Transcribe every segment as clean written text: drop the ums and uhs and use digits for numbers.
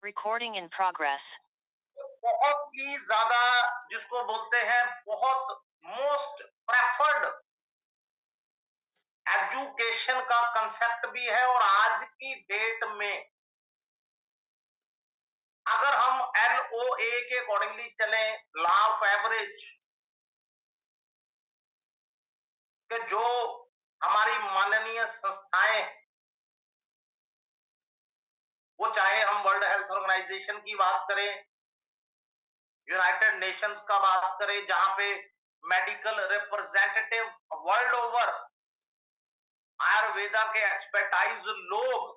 Recording in progress. बहुत ही ज्यादा जिसको बोलते हैं बहुत मोस्ट प्रेफर्ड एजुकेशन का कंसेप्ट भी है। और आज की डेट में अगर हम LOA के अकॉर्डिंगली चलें, लॉ ऑफ एवरेज, कि जो हमारी माननीय संस्थाएं, वो चाहे हम वर्ल्ड हेल्थ ऑर्गेनाइजेशन की बात करें, यूनाइटेड नेशंस का बात करें, जहां पे medical representative world over Ayurveda के एक्सपर्टाइज लोग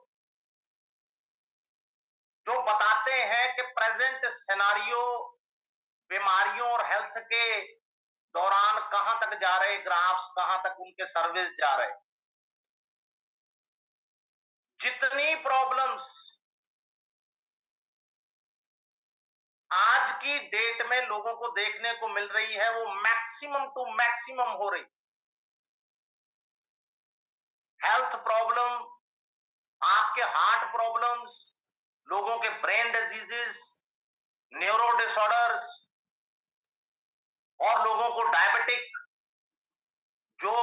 जो बताते हैं कि प्रेजेंट सिनारियो बीमारियों और हेल्थ के दौरान कहां तक जा रहे ग्राफ्स, कहां तक उनके सर्विस जा रहे, जितनी प्रॉब्लम्स आज की डेट में लोगों को देखने को मिल रही है, वो मैक्सिमम टू मैक्सिमम हो रही। हेल्थ प्रॉब्लम, आपके हार्ट प्रॉब्लम्स, लोगों के ब्रेन डिजीजेस, न्यूरो डिसऑर्डर्स और लोगों को डायबिटिक, जो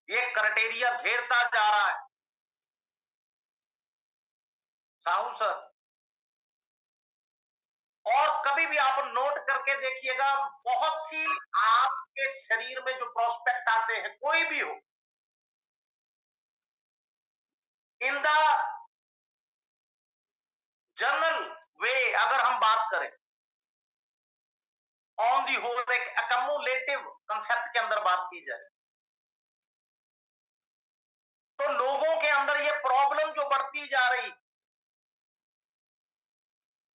ये क्राइटेरिया घेरता जा रहा है। साहू सर, और कभी भी आप नोट करके देखिएगा, बहुत सी आपके शरीर में जो प्रोस्पेक्ट आते हैं, कोई भी हो, इन द जनरल वे अगर हम बात करें, ऑन दी होल एक एक्यूमुलेटिव कंसेप्ट के अंदर बात की जाए, तो लोगों के अंदर ये प्रॉब्लम जो बढ़ती जा रही,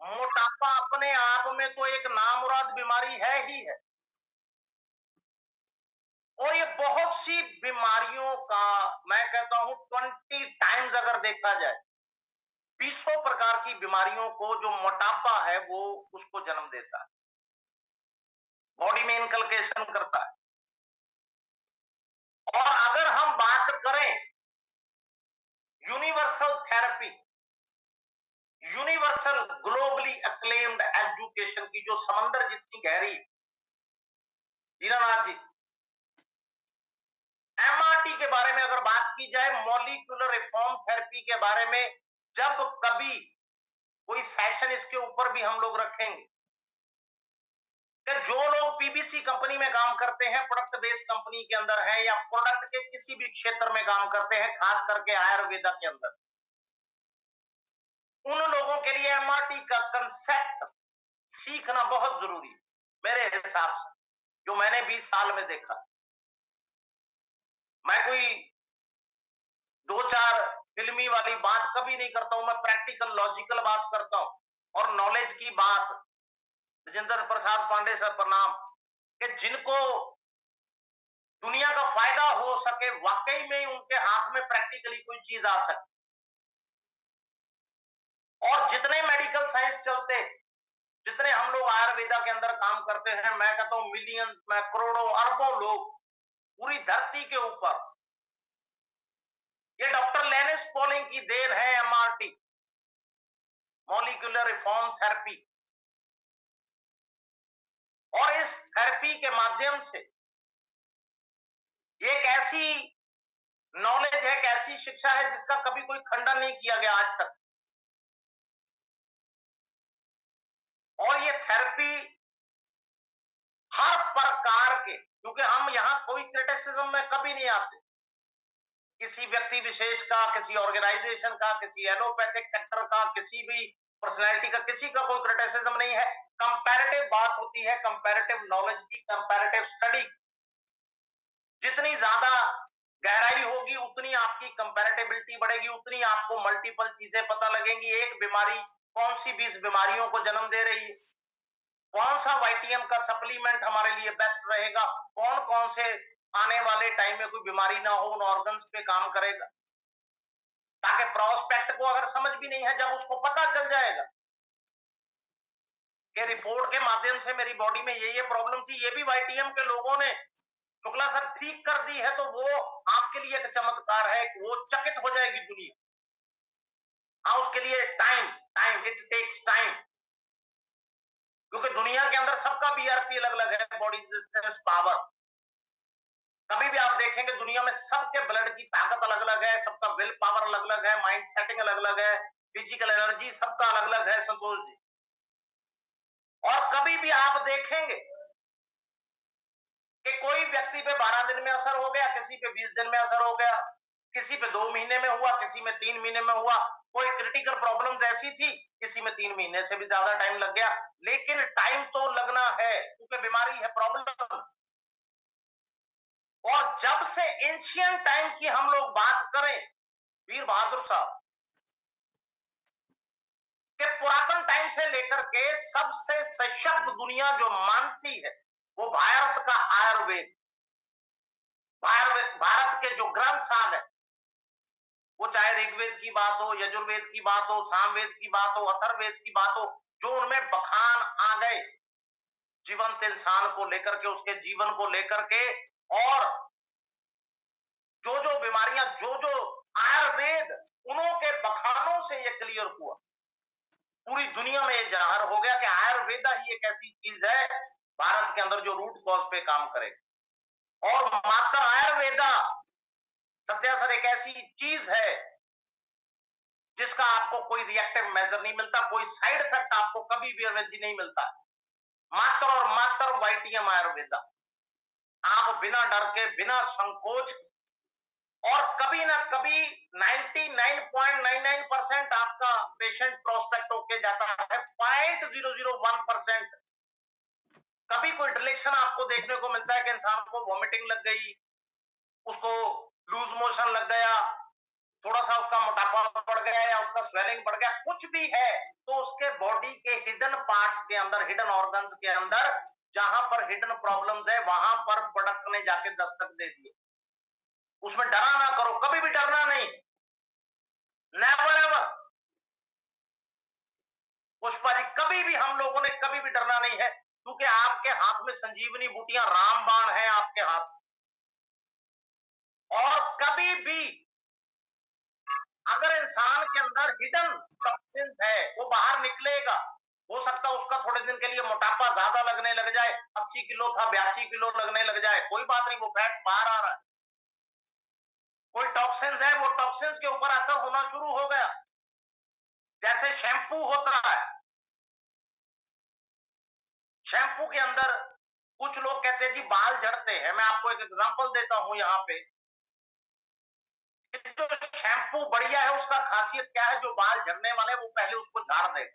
मोटापा अपने आप में तो एक नामुराद बीमारी है ही है, और ये बहुत सी बीमारियों का, मैं कहता हूं 20 टाइम्स अगर देखा जाए, 20 प्रकार की बीमारियों को जो मोटापा है वो उसको जन्म देता है, बॉडी में इनकलकेशन करता है। और अगर हम बात करें universal therapy, universal globally acclaimed education की, जो समंदर जितनी गहरी, दीनानाथ जी, MRT के बारे में अगर बात की जाए, मॉलिक्यूलर रिफॉर्म थेरेपी के बारे में जब कभी कोई सेशन इसके ऊपर भी हम लोग रखेंगे, कि जो लोग PBC कंपनी में काम करते हैं, प्रोडक्ट बेस्ड कंपनी के अंदर है, या प्रोडक्ट के किसी भी क्षेत्र में काम करते हैं, खास करके आयुर्वेदा के अंदर, उन लोगों के लिए MRT का कंसेप्ट सीखना बहुत जरूरी है मेरे हिसाब से, जो मैंने 20 साल में देखा। मैं कोई 2-4 फिल्मी वाली बात कभी नहीं करता हूं, मैं प्रैक्टिकल लॉजिकल बात करता हूं, और नॉलेज की बात। राजेंद्र प्रसाद पांडे सर प्रणाम, कि जिनको दुनिया का फायदा हो सके, वाकई में उनके हाथ में प्रैक्टिकली कोई चीज आ सके। और जितने मेडिकल साइंस चलते, जितने हम लोग आयुर्वेदा के अंदर काम करते हैं, मैं कहता हूं मिलियन में करोड़ों अरबों लोग पूरी धरती के ऊपर, ये डॉक्टर लेनिस पॉलिंग की देन है। MRT, मॉलिक्यूलर रिफॉर्म थेरेपी, और इस थेरेपी के माध्यम से एक ऐसी नॉलेज है, एक ऐसी शिक्षा है जिसका कभी कोई खंडन नहीं किया गया आज तक। और ये थेरेपी हर प्रकार के, क्योंकि हम यहां कोई क्रिटिसिज्म में कभी नहीं आते, किसी व्यक्ति विशेष का, किसी ऑर्गेनाइजेशन का, किसी एलोपैथिक सेक्टर का, किसी भी पर्सनैलिटी का, किसी का कोई क्रिटिसिज्म नहीं है। कंपैरेटिव बात होती है, कंपैरेटिव नॉलेज की, कंपैरेटिव स्टडी। जितनी ज्यादा गहराई होगी, उतनी आपकी कंपैरेटिबिलिटी बढ़ेगी, उतनी आपको मल्टीपल चीजें पता लगेंगी। एक बीमारी कौन सी 20 बीमारियों को जन्म दे रही है, कौन सा वाइटियम का सप्लीमेंट हमारे लिए बेस्ट रहेगा, कौन कौन से आने वाले टाइम में कोई बीमारी ना हो, उन ऑर्गन्स पे काम करेगा। ताकि प्रोस्पेक्ट को अगर समझ भी नहीं है, जब उसको पता चल जाएगा कि रिपोर्ट के माध्यम से मेरी बॉडी में ये प्रॉब्लम थी, ये भी वाइटियम के लोगों ने, शुक्ला सर, ठीक कर दी है, तो वो आपके लिए एक चमत्कार है, वो चकित हो जाएगी दुनिया। हाँ, उसके लिए टाइम टाइम, क्योंकि दुनिया के अंदर सबका बीआरपी अलग अलग है, बॉडी रेजिस्टेंस पावर। कभी भी आप देखेंगे दुनिया में सबके ब्लड की ताकत अलग अलग है, सबका विल पावर अलग अलग है, माइंड सेटिंग अलग अलग है, फिजिकल एनर्जी सबका अलग अलग है संतोष जी। और कभी भी आप देखेंगे कि कोई व्यक्ति पे 12 दिन में असर हो गया, किसी पे 20 दिन में असर हो गया, किसी पे 2 महीने में हुआ, किसी में 3 महीने में हुआ। कोई क्रिटिकल प्रॉब्लम्स ऐसी थी, किसी में 3 महीने से भी ज्यादा टाइम लग गया, लेकिन टाइम तो लगना है क्योंकि बीमारी है, प्रॉब्लम। और जब से एंशियंट टाइम की हम लोग बात करें वीर बहादुर साहब, कि पुरातन टाइम से लेकर के सबसे सशक्त दुनिया जो मानती है वो भारत का आयुर्वेद। भारत के जो ग्रंथ साल है, वो चाहे ऋग्वेद की बात हो, यजुर्वेद की बात हो, सामवेद की बात हो, अथर्ववेद की बात हो, जो उनमें बखान आ गए जीवंत इंसान को लेकर के, उसके जीवन को लेकर के, और जो जो बीमारियां, जो जो आयुर्वेद, उन्हों के बखानों से ये क्लियर हुआ, पूरी दुनिया में ये जाहिर हो गया कि आयुर्वेदा ही एक ऐसी चीज है भारत के अंदर जो रूट कॉज पे काम करे। और मात्र आयुर्वेदा सत्या सर एक ऐसी चीज है जिसका आपको कोई रिएक्टिव मेजर नहीं मिलता, कोई साइड इफेक्ट आपको कभी भी एनर्जी नहीं मिलता। मात्र और मात्र वाईटीएम आयुर्वेदा। आप बिना डर के, बिना संकोच, और कभी ना कभी 99.99% आपका पेशेंट प्रोस्पेक्ट होके जाता है, 0.001% कभी कोई डिलेक्शन आपको देखने को मिलता है कि इंसान को वॉमिटिंग लग गई, उसको लूज मोशन लग गया, थोड़ा सा उसका मोटापा बढ़ गया या उसका स्वेलिंग बढ़ गया, कुछ भी है तो उसके बॉडी के हिडन पार्ट्स के अंदर, हिडन ऑर्गन्स के अंदर जहां पर हिडन प्रॉब्लम्स है, वहां पर प्रोडक्ट ने जाके दस्तक दे दी। उसमें डरा ना करो, कभी भी डरना नहीं, नेवर एवर। पुष्पा जी, कभी भी हम लोगों ने कभी भी डरना नहीं है, क्योंकि आपके हाथ में संजीवनी बूटियां, रामबाण है आपके हाथ। और कभी भी अगर इंसान के अंदर हिडन टॉक्सिन्स है, वो बाहर निकलेगा। हो सकता है उसका थोड़े दिन के लिए मोटापा ज्यादा लगने लग जाए, 80 किलो था 82 किलो लगने लग जाए, कोई बात नहीं, वो फैट्स बाहर आ रहा है। कोई टॉक्सिन्स है, वो टॉक्सिन्स के ऊपर असर होना शुरू हो गया। जैसे शैम्पू होता है, शैम्पू के अंदर कुछ लोग कहते हैं जी बाल झड़ते हैं। मैं आपको एक एग्जांपल देता हूं यहाँ पे। जो शैम्पू बढ़िया है उसका खासियत क्या है, जो बाल झड़ने वाले वो पहले उसको झाड़ दे।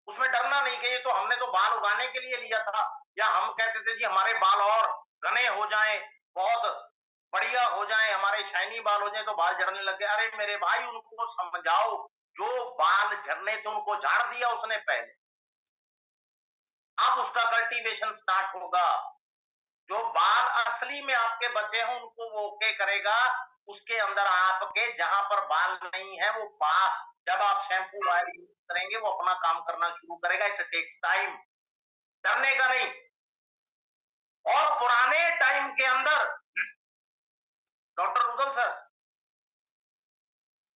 उसमें डरना नहीं कि ये तो हमने तो बाल उगाने के लिए लिया था, या हम कहते थे जी हमारे बाल और घने हो जाएं, बहुत बढ़िया हो जाएं, हमारे शाइनी बाल हो जाएं तो बाल झड़ने लग गए। अरे मेरे भाई, उनको समझाओ, जो बाल झड़ने थे उनको झाड़ दिया उसने पहले, अब उसका कल्टीवेशन स्टार्ट होगा। जो बाल असली में आपके बचे हैं उनको वो ओके करेगा। उसके अंदर आपके जहां पर बाल नहीं है, वो बाल जब आप शैम्पू ऑयल यूज करेंगे वो अपना काम करना शुरू करेगा। इट टेक्स टाइम, डरने का नहीं। और पुराने टाइम के अंदर डॉक्टर रुदल सर,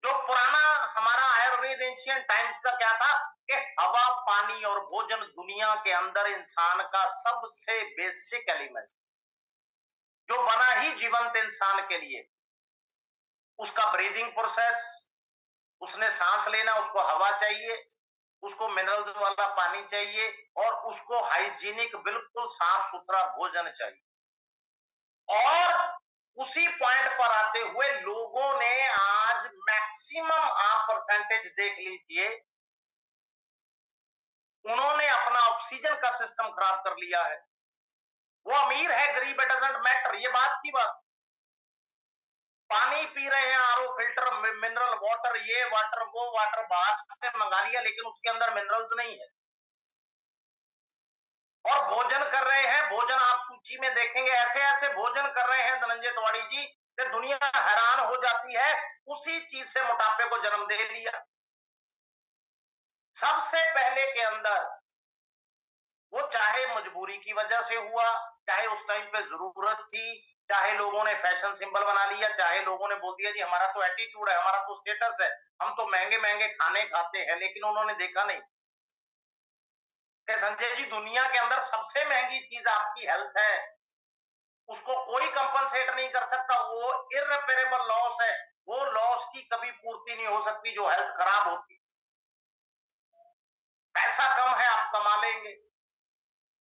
जो पुराना हमारा आयुर्वेद एंशियंट टाइम्स का क्या था कि हवा, पानी और भोजन दुनिया के अंदर इंसान का सबसे बेसिक एलिमेंट, जो बना ही जीवंत इंसान के लिए। उसका ब्रीदिंग प्रोसेस, उसने सांस लेना, उसको हवा चाहिए, उसको मिनरल्स वाला पानी चाहिए, और उसको हाइजीनिक बिल्कुल साफ सुथरा भोजन चाहिए। और उसी पॉइंट पर आते हुए लोगों ने आज मैक्सिमम आप परसेंटेज देख लीजिए, उन्होंने अपना ऑक्सीजन का सिस्टम खराब कर लिया है। वो अमीर है गरीब, इट डजंट मैटर, ये बात की बात। पानी पी रहे हैं आरओ फिल्टर, मिनरल वाटर, ये वाटर वो वाटर बाहर से मंगा लिया, लेकिन उसके अंदर मिनरल्स नहीं है। और भोजन कर रहे हैं, भोजन आप सूची में देखेंगे, ऐसे ऐसे भोजन कर रहे हैं धनंजय तिवारी जी कि दुनिया हैरान हो जाती है। उसी चीज से मोटापे को जन्म दे लिया। सबसे पहले के अंदर वो चाहे मजबूरी की वजह से हुआ, चाहे उस टाइम पे जरूरत थी, चाहे लोगों ने फैशन सिंबल बना लिया, चाहे लोगों ने बोल दिया जी हमारा तो एटीट्यूड है, हमारा तो स्टेटस है, हम तो महंगे महंगे खाने खाते हैं, लेकिन उन्होंने देखा नहीं कि संजय जी दुनिया के अंदर सबसे महंगी चीज आपकी हेल्थ है, उसको कोई कंपनसेट नहीं कर सकता, वो इररिपेरेबल लॉस है, वो लॉस की कभी पूर्ति नहीं हो सकती जो हेल्थ खराब होती। पैसा कम है आप कमा लेंगे,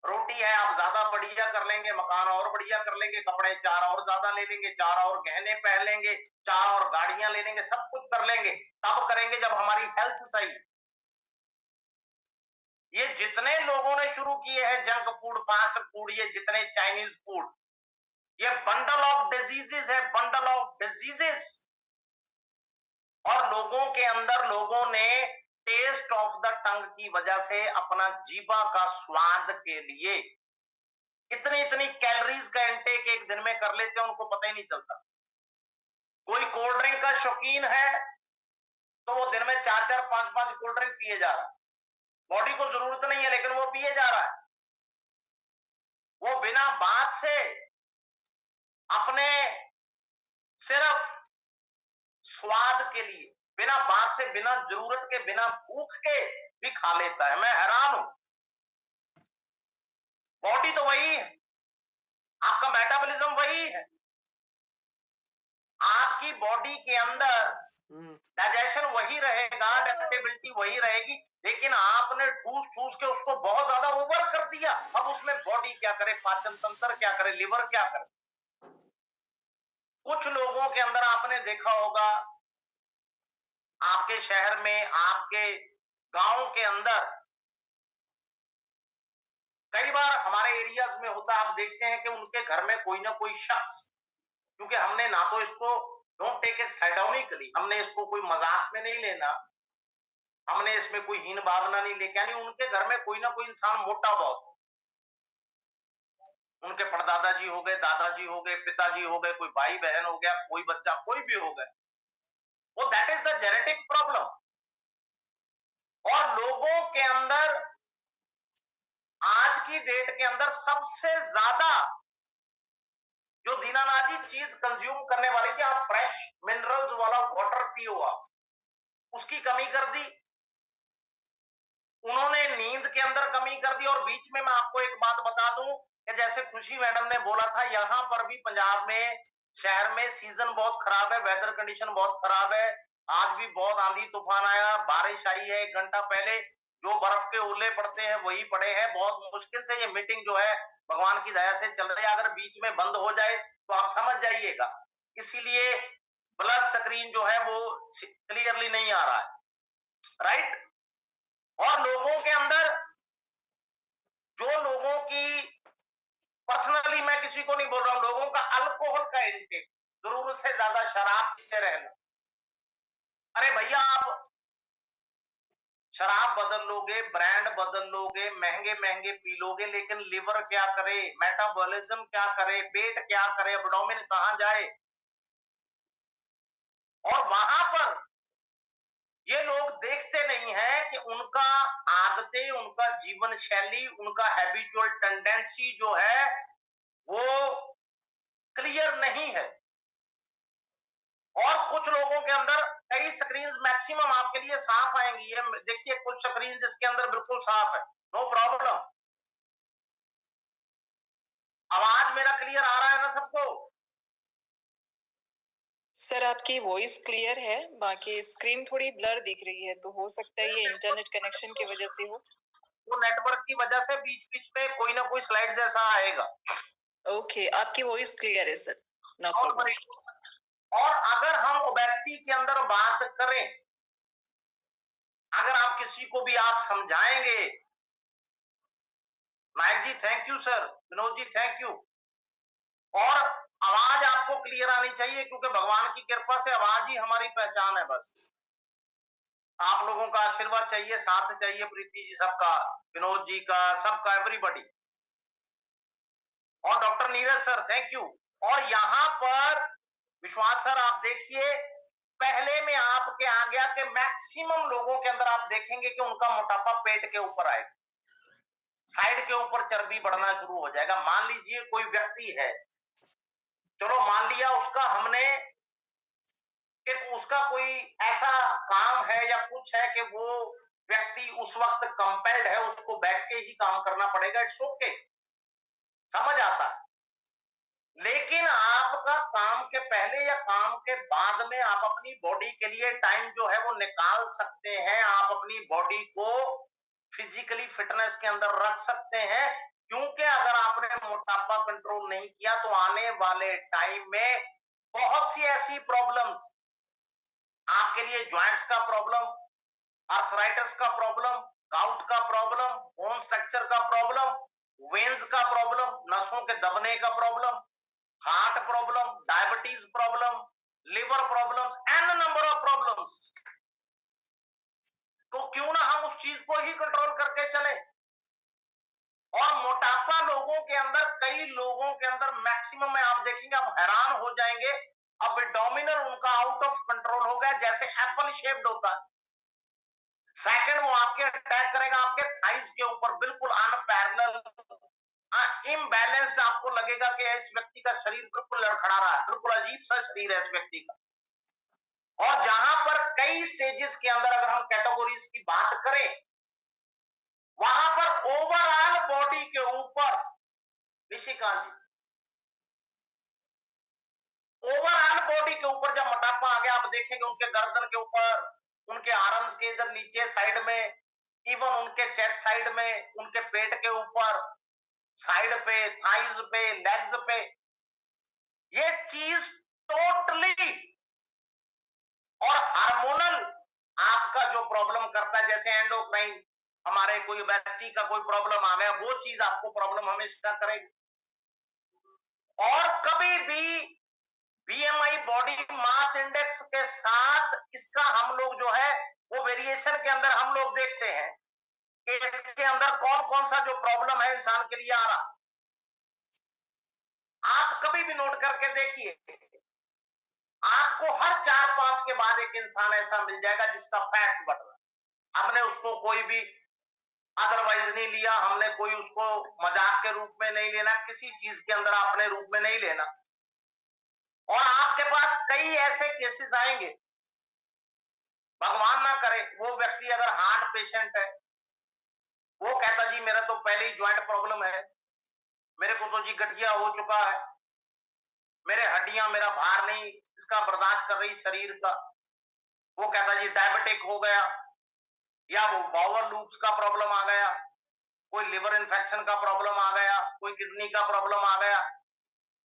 रोटी है आप ज्यादा बढ़िया कर लेंगे, मकान और बढ़िया कर लेंगे, कपड़े 4 और ज्यादा ले लेंगे, 4 और गहने पहन लेंगे, 4 और गाड़ियां ले लेंगे, सब कुछ कर लेंगे, तब करेंगे जब हमारी हेल्थ सही। ये जितने लोगों ने शुरू किए हैं जंक फूड, फास्ट फूड, ये जितने चाइनीज फूड, ये बंडल ऑफ डिजीजेस है, बंडल ऑफ डिजीजेस। और लोगों के अंदर लोगों ने टेस्ट ऑफ द टंग की वजह से अपना जीवा का स्वाद के लिए इतनी इतनी कैलोरीज का इंटेक एक दिन में कर लेते हैं, उनको पता ही नहीं चलता। कोई कोल्ड ड्रिंक का शौकीन है तो वो दिन में 4-4 5-5 कोल्ड ड्रिंक पिए जा रहा है, बॉडी को जरूरत नहीं है लेकिन वो पिए जा रहा है। वो बिना बात से अपने सिर्फ स्वाद के लिए, बिना बात से, बिना जरूरत के, बिना भूख के भी खा लेता है। मैं हैरान हूं। बॉडी तो वही है, आपका मेटाबॉलिज्म वही है, आपकी बॉडी के अंदर डाइजेशन वही रहेगा, एडेप्टेबिलिटी वही रहेगी, लेकिन आपने ठूस ठूस के उसको बहुत ज्यादा ओवर कर दिया। अब उसमें बॉडी क्या करे, पाचन तंत्र क्या करे, लिवर क्या करे। कुछ लोगों के अंदर आपने देखा होगा, आपके शहर में, आपके गांव के अंदर, कई बार हमारे एरियाज में होता, आप देखते हैं कि उनके घर में कोई ना कोई शख्स, क्योंकि हमने ना तो इसको, डोंट टेक इट साइडोनिकली, हमने इसको कोई मजाक में नहीं लेना, हमने इसमें कोई हीन भावना नहीं लेके, यानी उनके घर में कोई ना कोई इंसान मोटा बहुत, उनके परदादा हो गए, दादाजी हो गए, पिताजी हो गए, कोई भाई बहन हो गया, कोई बच्चा, कोई भी हो गया, वो that is the genetic problem. और लोगों के अंदर आज की डेट के अंदर सबसे ज्यादा जो दीनानाजी चीज कंज्यूम करने वाली थी, आप फ्रेश मिनरल्स वाला वाटर पियो, आप उसकी कमी कर दी उन्होंने, नींद के अंदर कमी कर दी। और बीच में मैं आपको एक बात बता दूं कि जैसे खुशी मैडम ने बोला था, यहां पर भी पंजाब में, शहर में सीजन बहुत खराब है, वेदर कंडीशन बहुत खराब है। आज भी बहुत आंधी तूफान आया, बारिश आई है 1 घंटा पहले, जो बर्फ के ओले पड़ते हैं वही पड़े हैं। बहुत मुश्किल से ये मीटिंग जो है भगवान की दया से चल रही है, अगर बीच में बंद हो जाए तो आप समझ जाइएगा। इसीलिए ब्लर स्क्रीन जो है वो क्लियरली नहीं आ रहा है, राइट। और लोगों के अंदर, जो लोगों की, पर्सनली मैं किसी को नहीं बोल रहा हूं, लोगों का अल्कोहल का इंटेक, जरूरत से ज्यादा शराब पीते रहना। अरे भैया, आप शराब बदल लोगे, ब्रांड बदल लोगे, महंगे महंगे पी लोगे, लेकिन लिवर क्या करे, मेटाबॉलिज्म क्या करे, पेट क्या करे, एब्डोमेन कहां जाए। और वहां पर ये लोग देखते नहीं है कि उनका आदतें, उनका जीवन शैली, उनका हैबिचुअल टेंडेंसी जो है वो क्लियर नहीं है। और कुछ लोगों के अंदर कई स्क्रीन्स मैक्सिमम आपके लिए साफ आएंगी, ये देखिए कुछ स्क्रीन्स इसके अंदर बिल्कुल साफ है, नो प्रॉब्लम। आवाज मेरा क्लियर आ रहा है ना सबको? सर आपकी वॉइस क्लियर है, बाकी स्क्रीन थोड़ी ब्लर दिख रही है, तो हो सकता है ये इंटरनेट कनेक्शन की वजह से हो। वो नेटवर्क की वजह से बीच बीच में कोई ना कोई स्लाइड जैसा आएगा। ओके, आपकी वॉइस क्लियर है सर, नो और प्रॉब्लम। और अगर हम ओबेसिटी के अंदर बात करें, अगर आप किसी को भी आप समझाएंगे, Nayak ji thank you sir, Vinod ji thank you, और आवाज आपको क्लियर आनी चाहिए, क्योंकि भगवान की कृपा से आवाज ही हमारी पहचान है। बस आप लोगों का आशीर्वाद चाहिए, साथ चाहिए, प्रीति जी सबका, विनोद जी का, सबका, एवरीबॉडी। और doctor Neeraj sir thank you. और यहां पर विश्वास सर आप देखिए, पहले में आपके आ गया कि मैक्सिमम लोगों के अंदर आप देखेंगे कि उनका मोटापा पेट के ऊपर आएगा, साइड के ऊपर चर्बी बढ़ना शुरू हो जाएगा। मान लीजिए कोई व्यक्ति है, चलो मान लिया उसका हमने कि उसका कोई ऐसा काम है या कुछ है कि वो व्यक्ति उस वक्त कंपेल्ड है, उसको बैठ के ही काम करना पड़ेगा, इट्स ओके, समझ आता है। लेकिन आपका काम के पहले या काम के बाद में आप अपनी बॉडी के लिए टाइम जो है वो निकाल सकते हैं, आप अपनी बॉडी को फिजिकली फिटनेस के अंदर रख सकते हैं, क्योंकि अगर आपने मोटापा कंट्रोल नहीं किया तो आने वाले टाइम में बहुत सी ऐसी प्रॉब्लम्स आपके लिए, जॉइंट्स का प्रॉब्लम, आर्थराइटिस का प्रॉब्लम, गाउट का प्रॉब्लम, बोन स्ट्रक्चर का प्रॉब्लम, वेन्स का प्रॉब्लम, नसों के दबने का problem, heart problem, diabetes problem, liver problems, an number of problems. तो क्यों ना हम उस चीज को ही कंट्रोल करके चले। और मोटापा लोगों के अंदर, कई लोगों के अंदर मैक्सिमम में आप देखेंगे, आप हैरान हो जाएंगे, एब्डोमिनल उनका आउट ऑफ कंट्रोल हो गया, जैसे एप्पल शेप्ड होता है। सेकंड, वो आपके अटैक करेगा आपके थाइस के ऊपर, बिल्कुल अनपैरेलल, इम्बैलेंस्ड, आपको लगेगा कि इस व्यक्ति का शरीर बिल्कुल लड़खड़ा रहा है, बिल्कुल अजीब सा शरीर है इस व्यक्ति का। और जहां पर कई स्टेजेस के अंदर अगर हम कैटेगरीज की बात करें, वहां पर ओवरऑल बॉडी के ऊपर, निशिकांत जी, ओवरऑल बॉडी के ऊपर जब मोटापा आ गया, आप देखेंगे उनके गर्दन के ऊपर, उनके आर्म्स के इधर नीचे साइड में, इवन उनके चेस्ट साइड में, उनके पेट के ऊपर, साइड पे, थाइज पे, लेग्स पे, ये चीज टोटली, और हार्मोनल आपका जो प्रॉब्लम करता है, जैसे एंडोक्राइन, हमारे कोई ओबेसिटी का कोई प्रॉब्लम आ गया, वो चीज आपको प्रॉब्लम हमेशा करेगी। और कभी भी बीएमआई, बॉडी मास इंडेक्स के साथ इसका हम लोग जो है वो वेरिएशन के अंदर हम लोग देखते हैं कि इसके अंदर कौन कौन सा जो प्रॉब्लम है इंसान के लिए आ रहा। आप कभी भी नोट करके देखिए, आपको हर 4-5 के बाद एक इंसान ऐसा मिल जाएगा जिसका फैट्स बढ़ रहा है। हमने उसको कोई भी अदरवाइज नहीं लिया, हमने कोई उसको मजाक के रूप में नहीं लेना, किसी चीज के अंदर अपने रूप में नहीं लेना। और आपके पास कई ऐसे केसेस आएंगे, भगवान ना करे वो व्यक्ति अगर हार्ट पेशेंट है, वो कहता जी मेरा तो पहले ही ज्वाइंट प्रॉब्लम है, मेरे को तो जी गठिया हो चुका है, मेरे हड्डियां मेरा भार नहीं इसका बर्दाश्त कर रही शरीर का, वो कहता जी डायबिटिक हो गया, या वो बाउल लूप्स का प्रॉब्लम आ गया, कोई लिवर इन्फेक्शन का प्रॉब्लम आ गया, कोई किडनी का प्रॉब्लम आ गया।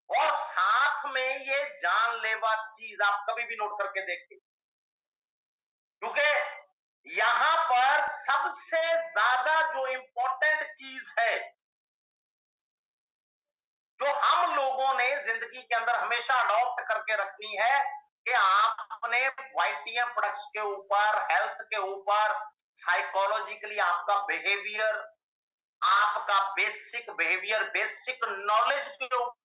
और साथ में ये जानलेवा चीज आप कभी भी नोट करके देखिए, क्योंकि यहां पर सबसे ज्यादा जो इंपॉर्टेंट चीज है, जो हम लोगों ने जिंदगी के अंदर हमेशा अडॉप्ट करके रखनी है, कि आपने वाईटीएम प्रोडक्ट्स के ऊपर, हेल्थ के ऊपर, साइकोलॉजिकली आपका बिहेवियर, आपका बेसिक बिहेवियर, बेसिक नॉलेज के ऊपर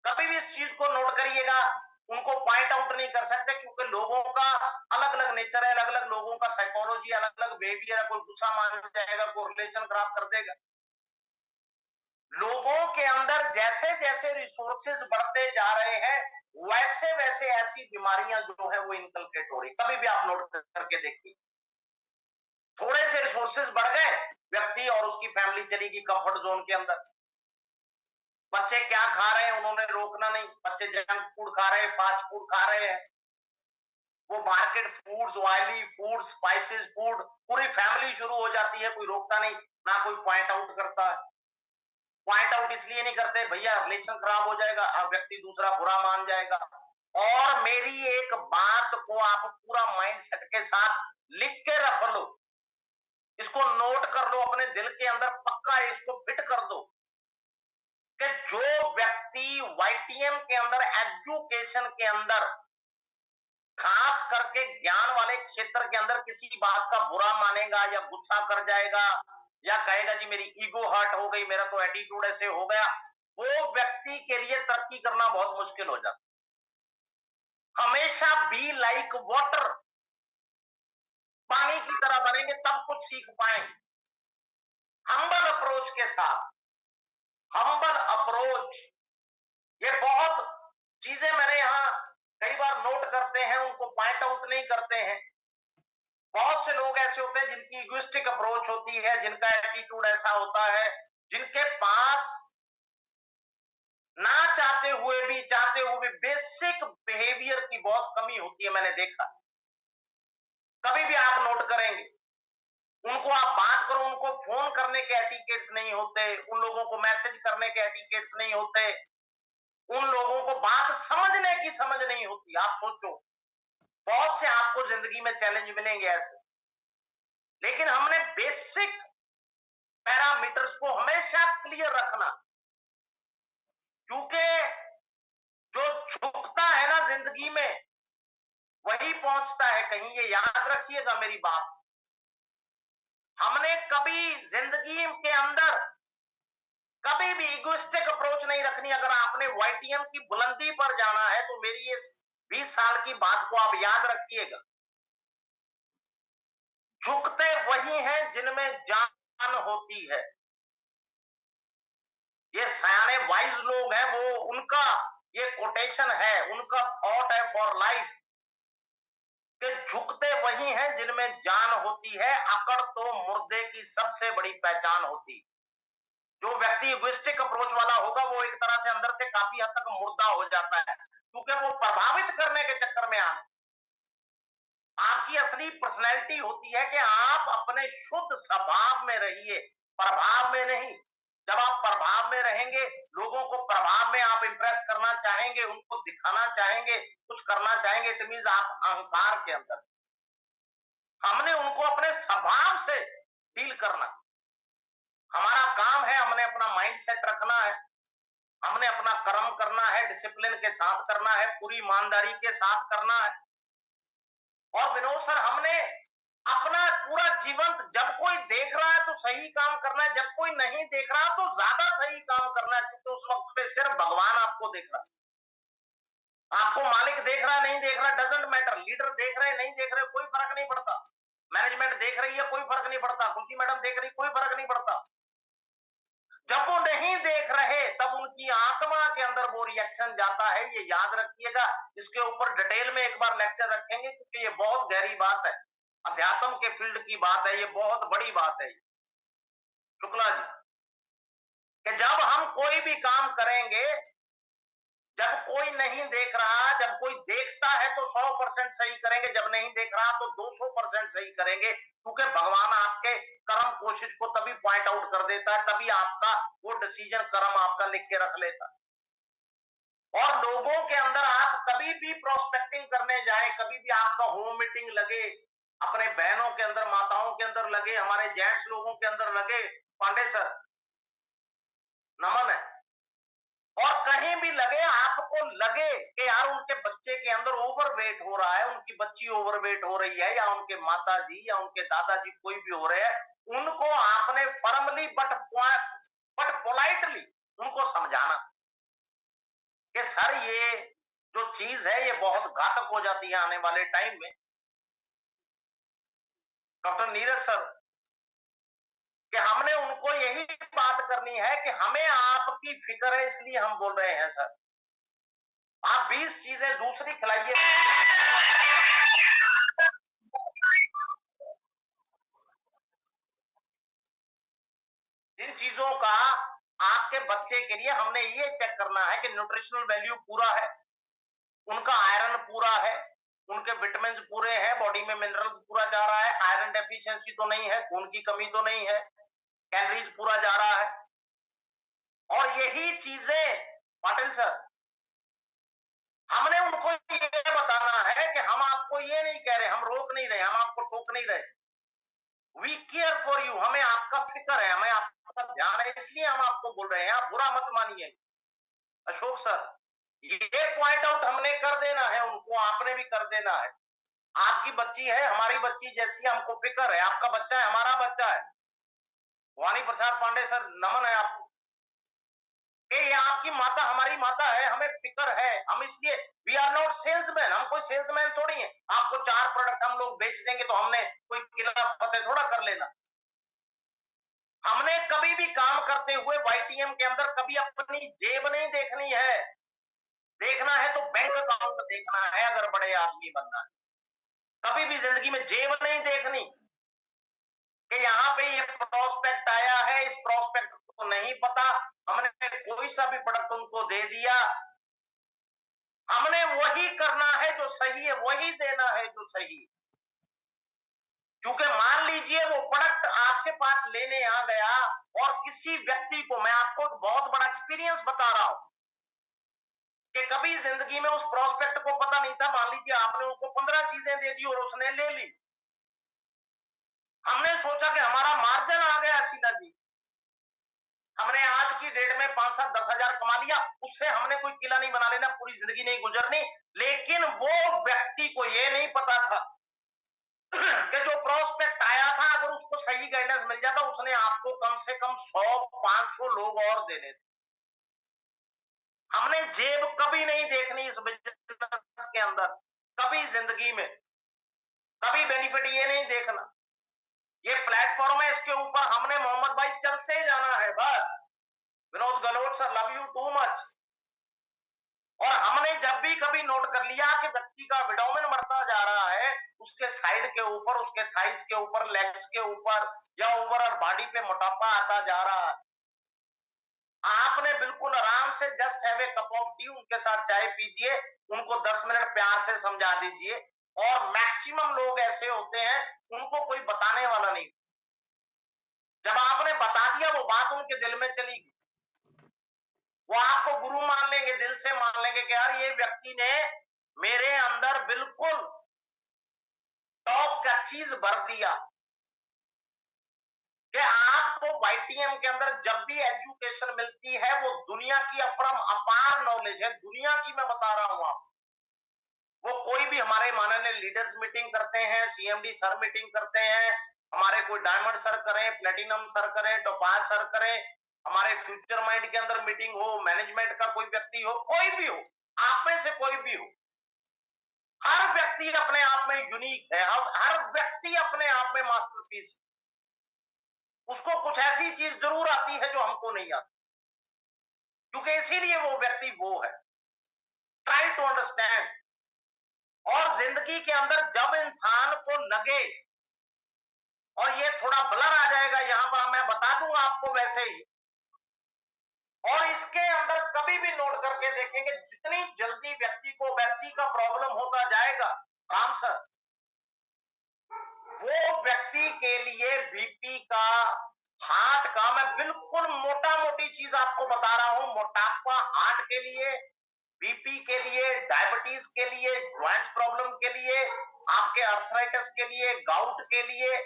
कभी भी इस चीज को नोट करिएगा। उनको पॉइंट आउट नहीं कर सकते, क्योंकि लोगों का अलग अलग नेचर है, अलग अलग लोगों का साइकोलॉजी, अलग अलग बिहेवियर है, कोई गुस्सा मान जाएगा, कोई रिलेशन खराब कर देगा। लोगों के अंदर जैसे जैसे रिसोर्सेज बढ़ते जा रहे हैं, वैसे वैसे ऐसी बीमारियां जो है वो इनकलकेट हो रही। कभी भी आप नोट करके देखिए, थोड़े से रिसोर्सेज बढ़ गए, व्यक्ति और उसकी फैमिली चली गई कंफर्ट जोन के अंदर। बच्चे क्या खा रहे हैं उन्होंने रोकना नहीं, बच्चे जंक फूड खा रहे हैं, फास्ट फूड खा रहे हैं, वो market foods, oily food, spices food, पूरी फैमिली शुरू हो जाती है, कोई रोकता नहीं, ना कोई पॉइंट आउट करता है। पॉइंट आउट इसलिए नहीं करते, भैया रिलेशन खराब हो जाएगा, अब व्यक्ति दूसरा बुरा मान जाएगा। और मेरी एक बात को आप पूरा माइंड सेट के साथ लिख के रख लो, इसको नोट कर लो, अपने दिल के अंदर पक्का इसको फिट कर दो, कि जो व्यक्ति वाईटीएम के अंदर, एजुकेशन के अंदर, खास करके ज्ञान वाले क्षेत्र के अंदर किसी बात का बुरा मानेगा या गुस्सा कर जाएगा या कहेगा जी मेरी ईगो हर्ट हो गई, मेरा तो एटीट्यूड ऐसे हो गया, वो व्यक्ति के लिए तरक्की करना बहुत मुश्किल हो जाता। हमेशा बी लाइक वाटर, पानी की तरह बनेंगे तब कुछ सीख पाएंगे। हम्बल अप्रोच के साथ, हम्बल अप्रोच, ये बहुत चीजें मैंने यहां कई बार नोट करते हैं, उनको पॉइंट आउट नहीं करते हैं। बहुत से लोग ऐसे होते हैं जिनकी इगोइस्टिक अप्रोच होती है, जिनका एटीट्यूड ऐसा होता है, जिनके पास ना चाहते हुए भी बेसिक बिहेवियर की बहुत कमी होती है, मैंने देखा। कभी भी आप नोट करेंगे, उनको आप बात करो, उनको फोन करने के एटिकेट्स नहीं होते, उन लोगों को मैसेज करने के एटिकेट्स नहीं होते, उन लोगों को बात समझने की समझ नहीं होती। आप सोचो, बहुत से आपको जिंदगी में चैलेंज मिलेंगे ऐसे, लेकिन हमने बेसिक पैरामीटर्स को हमेशा क्लियर रखना, क्योंकि जो झुकता है ना जिंदगी में, वही पहुंचता है कहीं। ये याद रखिएगा मेरी बात। हमने कभी जिंदगी के अंदर कभी भी इगोइस्टिक अप्रोच नहीं रखनी। अगर आपने वाईटीएम की बुलंदी पर जाना है तो मेरी इस 20 साल की बात को आप याद रखिएगा। झुकते वही हैं जिनमें जान होती है। ये सयाने वाइज लोग हैं, वो उनका ये कोटेशन है, उनका थॉट है फॉर लाइफ, कि झुकते वही हैं जिनमें जान होती है, अकड़ तो मुर्दे की सबसे बड़ी पहचान होती। जो व्यक्ति इगोइस्टिक अप्रोच वाला होगा वो एक तरह से अंदर से काफी हद तक मुर्दा हो जाता है, क्योंकि वो प्रभावित करने के चक्कर में आपकी असली पर्सनैलिटी होती है कि आप अपने शुद्ध स्वभाव में रहिए, प्रभाव में नहीं। जब आप प्रभाव में रहेंगे, लोगों को प्रभाव में आप इंप्रेस करना चाहेंगे, उनको दिखाना चाहेंगे, कुछ करना चाहेंगे, इट मींस आप अहंकार के अंदर। हमने उनको अपने स्वभाव से डील करना। हमारा काम है, हमने अपना माइंड सेट रखना है, हमने अपना कर्म करना है, डिसिप्लिन के साथ करना है, पूरी ईमानदारी के साथ करना है। और विनोद सर, हमने अपना पूरा जीवन, जब कोई देख रहा है तो सही काम करना है, जब कोई नहीं देख रहा तो ज्यादा सही काम करना है, क्योंकि उस वक्त पे सिर्फ भगवान आपको देख रहा है। आपको मालिक देख रहा है नहीं देख रहा डजंट मैटर, लीडर देख रहे नहीं देख रहे कोई फर्क नहीं पड़ता, मैनेजमेंट देख रही है कोई फर्क नहीं पड़ता, कुर्सी मैडम देख रही कोई फर्क नहीं पड़ता। जब वो नहीं देख रहे तब उनकी आत्मा के अंदर वो रिएक्शन जाता है। ये याद रखिएगा। इसके ऊपर डिटेल में एक बार लेक्चर रखेंगे, क्योंकि ये बहुत गहरी बात है, अध्यात्म के फील्ड की बात है, ये बहुत बड़ी बात है। शुक्ला जी, कि जब हम कोई भी काम करेंगे, जब कोई नहीं देख रहा, जब कोई देखता है तो 100% सही करेंगे, जब नहीं देख रहा तो 200% सही करेंगे, क्योंकि भगवान आपके कर्म कोशिश को तभी पॉइंट आउट कर देता है, तभी आपका वो डिसीजन कर्म आपका लिख के रख लेता है। और लोगों के अंदर आप कभी भी प्रोस्पेक्टिंग करने जाए, कभी भी आपका होम मीटिंग लगे, अपने बहनों के अंदर, माताओं के अंदर लगे, हमारे जेंट्स लोगों के अंदर लगे, पांडे सर नमन है, और कहीं भी लगे, आपको लगे कि यार उनके बच्चे के अंदर ओवरवेट हो रहा है, उनकी बच्ची ओवरवेट हो रही है, या उनके माता जी या उनके दादाजी कोई भी हो रहे हैं, उनको आपने फर्मली बट पोलाइटली उनको समझाना कि सर ये जो चीज है ये बहुत घातक हो जाती है आने वाले टाइम में। डॉक्टर नीरज सर, कि हमने उनको यही बात करनी है कि हमें आपकी फिक्र है, इसलिए हम बोल रहे हैं सर। आप 20 चीजें दूसरी खिलाइए, जिन चीजों का आपके बच्चे के लिए हमने ये चेक करना है कि न्यूट्रिशनल वैल्यू पूरा है, उनका आयरन पूरा है, उनके विटामिन पूरे हैं, बॉडी में मिनरल्स पूरा जा रहा है, आयरन डेफिशिएंसी तो नहीं है, खून की कमी तो नहीं है, कैलोरीज पूरा जा रहा है। और यही चीजें पाटिल सर, हमने उनको ये बताना है कि हम आपको ये नहीं कह रहे, हम रोक नहीं रहे, हम आपको टोक नहीं रहे, वी केयर फॉर यू, हमें आपका फिक्र है, हमें आपका ध्यान है, इसलिए हम आपको बोल रहे हैं, आप बुरा मत मानिए। अशोक सर, ये पॉइंट आउट हमने कर देना है, उनको आपने भी कर देना है। आपकी बच्ची है हमारी बच्ची जैसी, हमको फिक्र है, आपका बच्चा है हमारा बच्चा है। वाणी प्रसाद पांडे सर नमन है आपको, कि ये आपकी माता हमारी माता है, हमें फिक्र है। हम इसलिए वी आर नॉट सेल्समैन, हम कोई सेल्समैन थोड़ी है, आपको 4 प्रोडक्ट हम लोग बेच देंगे तो हमने कोई किला फतेह थोड़ा कर लेना। हमने कभी भी काम करते हुए वाईटीएम के अंदर कभी अपनी जेब नहीं देखनी है, देखना है तो बैंक अकाउंट देखना है अगर बड़े आदमी बनना है। कभी भी जिंदगी में जेब नहीं देखनी कि यहाँ पे ये प्रोस्पेक्ट आया है, इस प्रोस्पेक्ट को नहीं पता, हमने कोई सा भी प्रोडक्ट उनको दे दिया। हमने वही करना है जो सही है, वही देना है जो सही है। क्योंकि मान लीजिए वो प्रोडक्ट आपके पास लेने आ गया और किसी व्यक्ति को, मैं आपको बहुत बड़ा एक्सपीरियंस बता रहा हूं कि कभी जिंदगी में उस प्रोस्पेक्ट को पता नहीं था, मान लीजिए आपने उसको 15 चीजें दे दी और उसने ले ली। हमने सोचा कि हमारा मार्जिन आ गया शीला जी, हमने आज की डेट में 5-7-10 हजार कमा लिया, उससे हमने कोई किला नहीं बना लेना, पूरी जिंदगी नहीं गुजरनी। लेकिन वो व्यक्ति को ये नहीं पता था कि जो प्रोस्पेक्ट आया था, अगर उसको सही गाइडेंस मिल जाता, उसने आपको कम से कम 100-500 लोग और देने थे। हमने जेब कभी नहीं देखनी इस बिजनेस के अंदर, कभी जिंदगी में, कभी बेनिफिट ये नहीं देखना। ये प्लेटफॉर्म है, इसके ऊपर हमने मोहम्मद भाई चलते जाना है बस। Vinod Gehlot sir, love you too much. और हमने जब भी कभी नोट कर लिया कि व्यक्ति का विडोमेन बढ़ता जा रहा है, उसके साइड के ऊपर, उसके थाइस के ऊपर, लेग्स के ऊपर या ओवरऑल बॉडी पे मोटापा आता जा रहा है, आपने बिल्कुल आराम से just have a cup of T, उनके साथ चाय पीजिए, उनको 10 मिनट प्यार से समझा दीजिए। और मैक्सिमम लोग ऐसे होते हैं, उनको कोई बताने वाला नहीं। जब आपने बता दिया, वो बात उनके दिल में चली गई, वो आपको गुरु मान लेंगे, दिल से मान लेंगे कि यार ये व्यक्ति ने मेरे अंदर बिल्कुल टॉप का चीज भर दिया। कि आपको वाईटीएम के अंदर जब भी एजुकेशन मिलती है, वो दुनिया की अपरम अपार नॉलेज है, दुनिया की मैं बता रहा हूं आपको। वो कोई भी, हमारे माननीय लीडर्स मीटिंग करते हैं, सीएमडी सर मीटिंग करते हैं, हमारे कोई डायमंड सर करें, प्लेटिनम सर करें, टोपाज सर करें, हमारे फ्यूचर माइंड के अंदर मीटिंग हो, मैनेजमेंट का कोई व्यक्ति हो, कोई भी हो, आप में से कोई भी हो, हर व्यक्ति अपने आप में यूनिक है, हर व्यक्ति अपने आप में मास्टरपीस। उसको कुछ ऐसी चीज जरूर आती है जो हमको नहीं आती, क्योंकि इसीलिए वो व्यक्ति वो है। Try to understand. और जिंदगी के अंदर जब इंसान को लगे, और ये थोड़ा ब्लर आ जाएगा यहां पर, मैं बता दूंगा आपको वैसे ही, और इसके अंदर कभी भी नोट करके देखेंगे, जितनी जल्दी व्यक्ति को ओबेसिटी का प्रॉब्लम होता जाएगा, राम सर, वो व्यक्ति के लिए बीपी का, हार्ट का, मैं बिल्कुल मोटा मोटी चीज आपको बता रहा हूं, मोटापा हार्ट के लिए, बीपी के लिए, डायबिटीज के लिए, ज्वाइंट्स प्रॉब्लम के लिए, आपके अर्थराइटिस के लिए, गाउट के लिए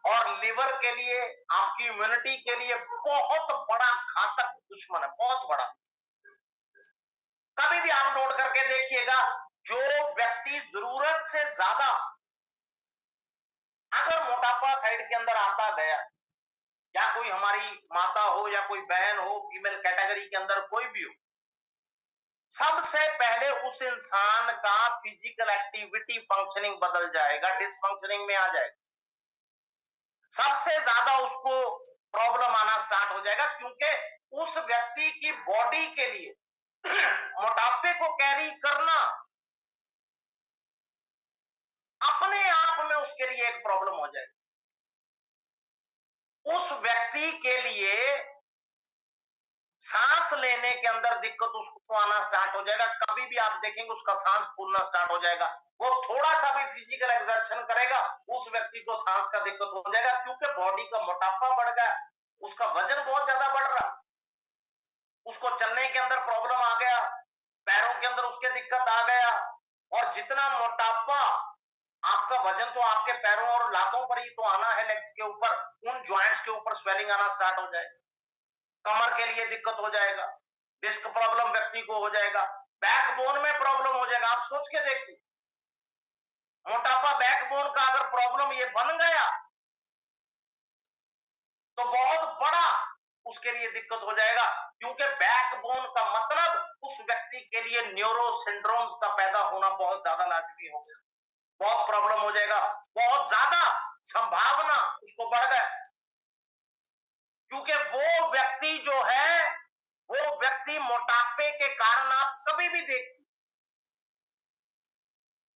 और लिवर के लिए, आपकी इम्यूनिटी के लिए बहुत बड़ा घातक दुश्मन है, बहुत बड़ा। कभी भी आप नोट करके देखिएगा, जो व्यक्ति जरूरत से ज्यादा अगर मोटापा साइड के अंदर आता गया, या कोई हमारी माता हो या कोई बहन हो, फीमेल कैटेगरी के अंदर कोई भी हो, सबसे पहले उस इंसान का फिजिकल एक्टिविटी फंक्शनिंग बदल जाएगा, डिसफंक्शनिंग में आ जाएगा। सबसे ज्यादा उसको प्रॉब्लम आना स्टार्ट हो जाएगा, क्योंकि उस व्यक्ति की बॉडी के लिए मोटापे को कैरी करना अपने आप में उसके लिए एक प्रॉब्लम हो जाएगी। उस व्यक्ति के लिए सांस लेने के अंदर दिक्कत उसको आना स्टार्ट हो जाएगा। कभी भी आप देखेंगे उसका सांस फूलना स्टार्ट हो जाएगा। वो थोड़ा सा भी फिजिकल एक्सर्शन करेगा, उस व्यक्ति को सांस का दिक्कत हो जाएगा, क्योंकि बॉडी का मोटापा बढ़ गया, उसका वजन बहुत ज्यादा बढ़ रहा, उसको चलने के अंदर प्रॉब्लम आ गया, पैरों के अंदर उसके दिक्कत आ गया। और जितना मोटापा, आपका वजन तो आपके पैरों और लातों पर ही तो आना है, लेग्स के ऊपर, उन ज्वाइंट्स के ऊपर स्वेलिंग आना स्टार्ट हो जाएगा, कमर के लिए दिक्कत हो जाएगा, डिस्क प्रॉब्लम व्यक्ति को हो जाएगा, बैकबोन में प्रॉब्लम हो जाएगा। आप सोच के देखिए, मोटापा बैकबोन का अगर प्रॉब्लम ये बन गया, तो बहुत बड़ा उसके लिए दिक्कत हो जाएगा, क्योंकि बैकबोन का मतलब उस व्यक्ति के लिए न्यूरो सिंड्रोम्स का पैदा होना बहुत ज्यादा लाजमी हो गया, बहुत प्रॉब्लम हो जाएगा, बहुत ज्यादा संभावना उसको बढ़ गया, क्योंकि वो व्यक्ति जो है वो व्यक्ति मोटापे के कारण आप कभी भी देखिए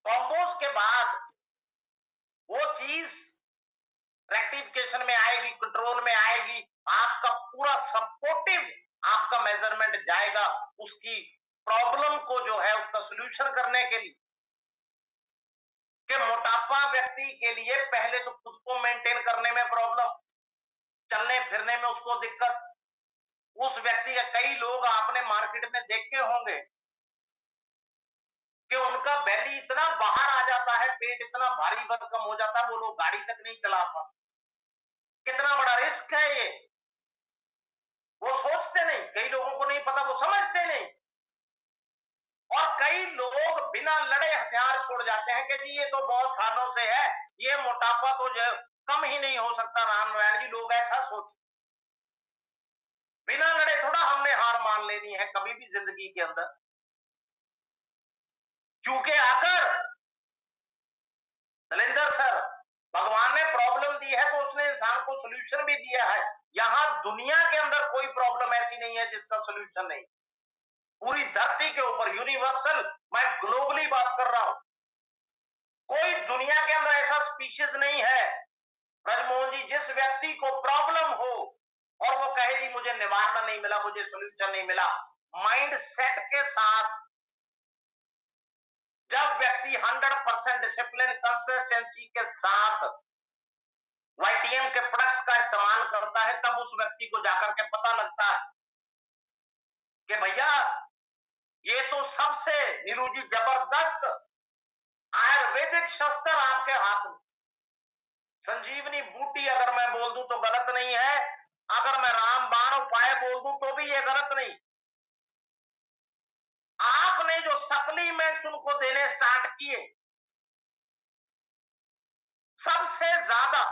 कॉम्बोज के बाद वो चीज रेक्टिफिकेशन में आएगी, कंट्रोल में आएगी, आपका पूरा सपोर्टिव आपका मेजरमेंट जाएगा उसकी प्रॉब्लम को जो है उसका सोल्यूशन करने के लिए। कि मोटापा व्यक्ति के लिए पहले तो खुद को मेंटेन करने में प्रॉब्लम, चलने फिरने में उसको दिक्कत। उस व्यक्ति के कई लोग आपने मार्केट में देखे होंगे कि उनका बेली इतना बाहर आ जाता है, पेट इतना भारी भरकम हो जाता है, वो लोग गाड़ी तक नहीं चला पाते। कितना बड़ा रिस्क है ये, वो सोचते नहीं, कई लोगों को नहीं पता, वो समझते नहीं। और कई लोग बिना लड़े हथियार छोड़ जाते हैं कि जी ये तो बहुत सालों से है, ये मोटापा तो जो कम ही नहीं हो सकता। राम नारायण जी, लोग ऐसा सोच, बिना लड़े थोड़ा हमने हार मान लेनी है कभी भी जिंदगी के अंदर। क्योंकि अगर दलिंदर सर भगवान ने प्रॉब्लम दी है तो उसने इंसान को सोल्यूशन भी दिया है। यहां दुनिया के अंदर कोई प्रॉब्लम ऐसी नहीं है जिसका सोल्यूशन नहीं। पूरी धरती के ऊपर यूनिवर्सल, मैं ग्लोबली बात कर रहा हूं, कोई दुनिया के अंदर ऐसा स्पीशीज नहीं है ब्रजमोहन जी जिस व्यक्ति को प्रॉब्लम हो और वो कहे जी मुझे निवारण नहीं मिला, मुझे सोल्यूशन नहीं मिला। माइंड सेट के साथ जब व्यक्ति 100% डिसिप्लिन कंसिस्टेंसी के साथ वाईटीएम के प्रोडक्ट्स का इस्तेमाल करता है, तब उस व्यक्ति को जाकर के पता लगता है कि भैया ये तो सबसे नीरू जी जबरदस्त आयुर्वेदिक शस्त्र आपके हाथ में। संजीवनी बूटी अगर मैं बोल दूं तो गलत नहीं है, अगर मैं रामबाण उपाय बोल दूं तो भी ये गलत नहीं। आपने जो सप्लीमेंट्स उनको देने स्टार्ट किए, सबसे ज्यादा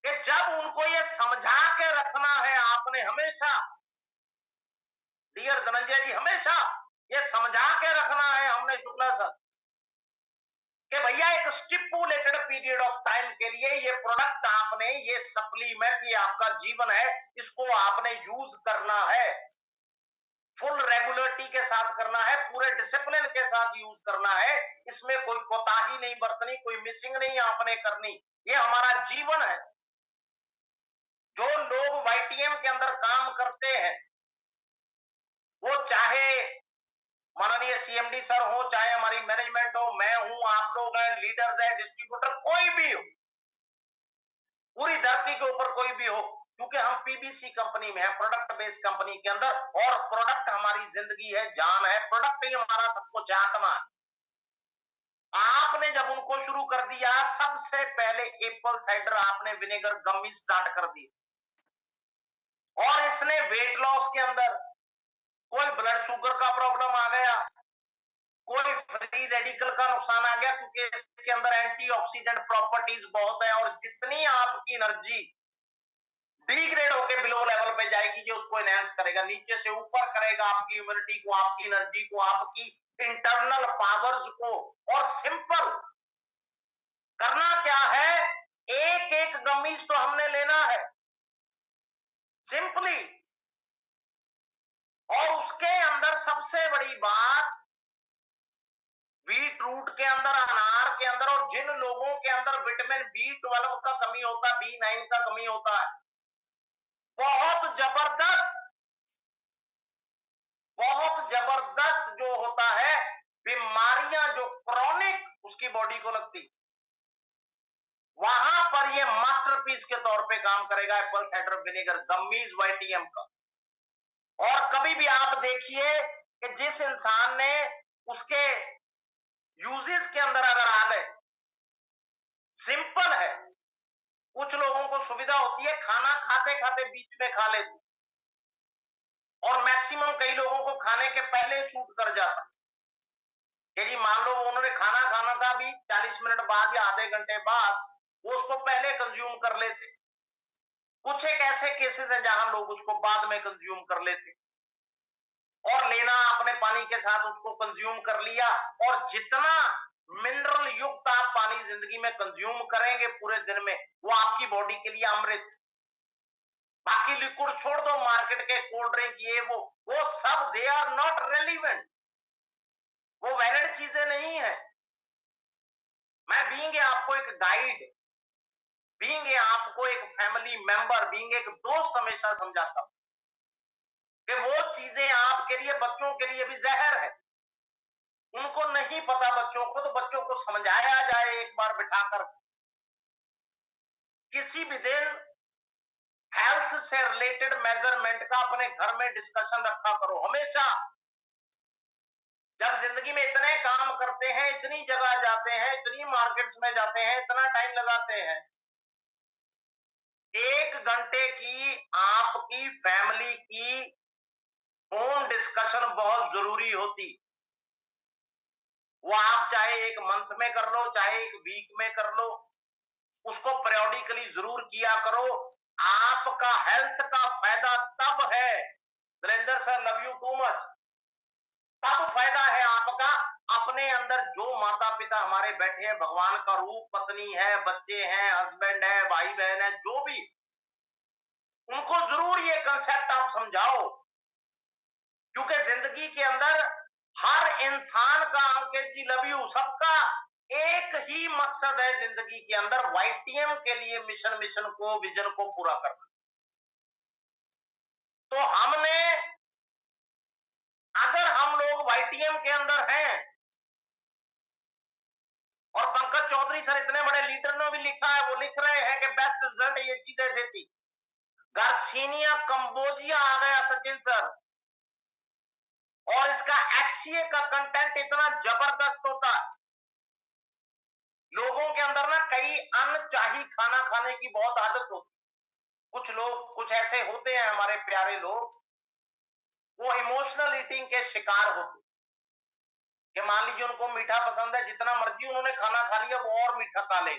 कि जब उनको ये समझा के रखना है आपने हमेशा, डियर धनंजय जी, हमेशा ये समझा के रखना है हमने शुक्ला सर कि भैया एक स्टिपुलेटेड पीरियड ऑफ टाइम के लिए ये प्रोडक्ट आपने, ये सप्लीमेंट्स, ये आपका जीवन है, इसको आपने यूज करना है, फुल रेगुलरिटी के साथ करना है, पूरे डिसिप्लिन के साथ यूज करना है। इसमें कोई कोताही नहीं बरतनी, कोई मिसिंग नहीं आपने करनी। ये हमारा जीवन है। जो लोग वाईटीएम के अंदर काम करते हैं, वो चाहे माननीय सीएमडी सर हो, चाहे हमारी मैनेजमेंट हो, मैं हूं, आप लोग हैं, लीडर्स हैं, डिस्ट्रीब्यूटर, कोई भी हो, पूरी धरती के ऊपर कोई भी हो, क्योंकि हम पीबीसी कंपनी में है, प्रोडक्ट बेस्ड कंपनी के अंदर, और प्रोडक्ट हमारी जिंदगी है, जान है, प्रोडक्ट ही हमारा सब कुछ है, आत्मा है। आपने जब उनको शुरू कर दिया, सबसे पहले एप्पल साइडर आपने विनेगर गम्मी स्टार्ट कर दी, और इसने वेट लॉस के अंदर, कोई ब्लड शुगर का प्रॉब्लम आ गया, कोई फ्री रेडिकल का नुकसान आ गया, क्योंकि इसके अंदर एंटीऑक्सीडेंट प्रॉपर्टीज बहुत है, और जितनी आपकी एनर्जी डिग्रेड होकर बिलो लेवल पे जाएगी, जो उसको एनहांस करेगा, नीचे से ऊपर करेगा आपकी इम्यूनिटी को, आपकी एनर्जी को, आपकी इंटरनल पावर्स को। और सिंपल करना क्या है, एक एक गमीज तो हमने लेना है सिंपली, और उसके अंदर सबसे बड़ी बात, बीट रूट के अंदर, अनार के अंदर, और जिन लोगों के अंदर विटामिन B12 का कमी होता है, B9 का कमी होता है, बहुत जबरदस्त, बहुत जबरदस्त जो होता है, बीमारियां जो क्रॉनिक उसकी बॉडी को लगती, वहां पर ये मास्टरपीस के तौर पे काम करेगा एप्पल साइडर विनेगर गम्मीज वाईटीएम का। और कभी भी आप देखिए कि जिस इंसान ने उसके यूजेस के अंदर अगर आ गए, सिंपल है, कुछ लोगों को सुविधा होती है खाना खाते खाते बीच में खा लेते, और मैक्सिमम कई लोगों को खाने के पहले सूट कर जाता कि जी मान लो उन्होंने खाना खाना था, अभी 40 मिनट बाद या आधे घंटे बाद वो उसको पहले कंज्यूम कर लेते। कुछ एक ऐसे केसेस हैं जहां लोग उसको बाद में कंज्यूम कर लेते, और लेना आपने पानी के साथ उसको कंज्यूम कर लिया, और जितना मिनरल युक्त आप पानी जिंदगी में कंज्यूम करेंगे पूरे दिन में, वो आपकी बॉडी के लिए अमृत। बाकी लिक्विड छोड़ दो, मार्केट के कोल्ड ड्रिंक ये वो सब दे आर नॉट रेलिवेंट, वो वैलिड चीजें नहीं है। मैं बीइंग आपको एक गाइड, बीइंग आपको एक फैमिली मेंबर, बीइंग एक दोस्त हमेशा समझाता हूं कि वो चीजें आपके लिए, बच्चों के लिए भी जहर है। उनको नहीं पता बच्चों को, तो बच्चों को समझाया जाए एक बार बिठाकर। किसी भी दिन हेल्थ से रिलेटेड मेजरमेंट का अपने घर में डिस्कशन रखा करो हमेशा। जब जिंदगी में इतने काम करते हैं, इतनी जगह जाते हैं, इतनी मार्केट्स में जाते हैं, इतना टाइम लगाते हैं, 1 घंटे की आपकी फैमिली की फोन डिस्कशन बहुत जरूरी होती। वो आप चाहे एक मंथ में कर लो, चाहे एक वीक में कर लो, उसको periodically जरूर किया करो। आपका हेल्थ का फायदा तब है, Narendra sir love you too much, तब फायदा है आपका। अपने अंदर जो माता पिता हमारे बैठे हैं, भगवान का रूप, पत्नी है, बच्चे हैं, हस्बैंड है, भाई बहन है, जो भी, उनको जरूर ये कंसेप्ट आप समझाओ। क्योंकि जिंदगी के अंदर हर इंसान का, अंकित जी लव यू, सबका एक ही मकसद है जिंदगी के अंदर, वाईटीएम के लिए मिशन को, विजन को पूरा करना। तो हमने, अगर हम लोग वाईटीएम के अंदर हैं, और पंकज चौधरी सर इतने बड़े लीडर ने भी लिखा है, वो लिख रहे हैं कि बेस्ट रिजल्ट ये चीजें देती। गार्सिनिया कंबोजिया आ गया सचिन सर, और इसका एचसीए का कंटेंट इतना जबरदस्त होता है। लोगों के अंदर ना कई अनचाही खाना खाने की बहुत आदत होती। कुछ लोग, कुछ ऐसे होते हैं हमारे प्यारे लोग, वो इमोशनल ईटिंग के शिकार होते, कि मान लीजिए उनको मीठा पसंद है, जितना मर्जी उन्होंने खाना खा लिया, वो और मीठा खा ले।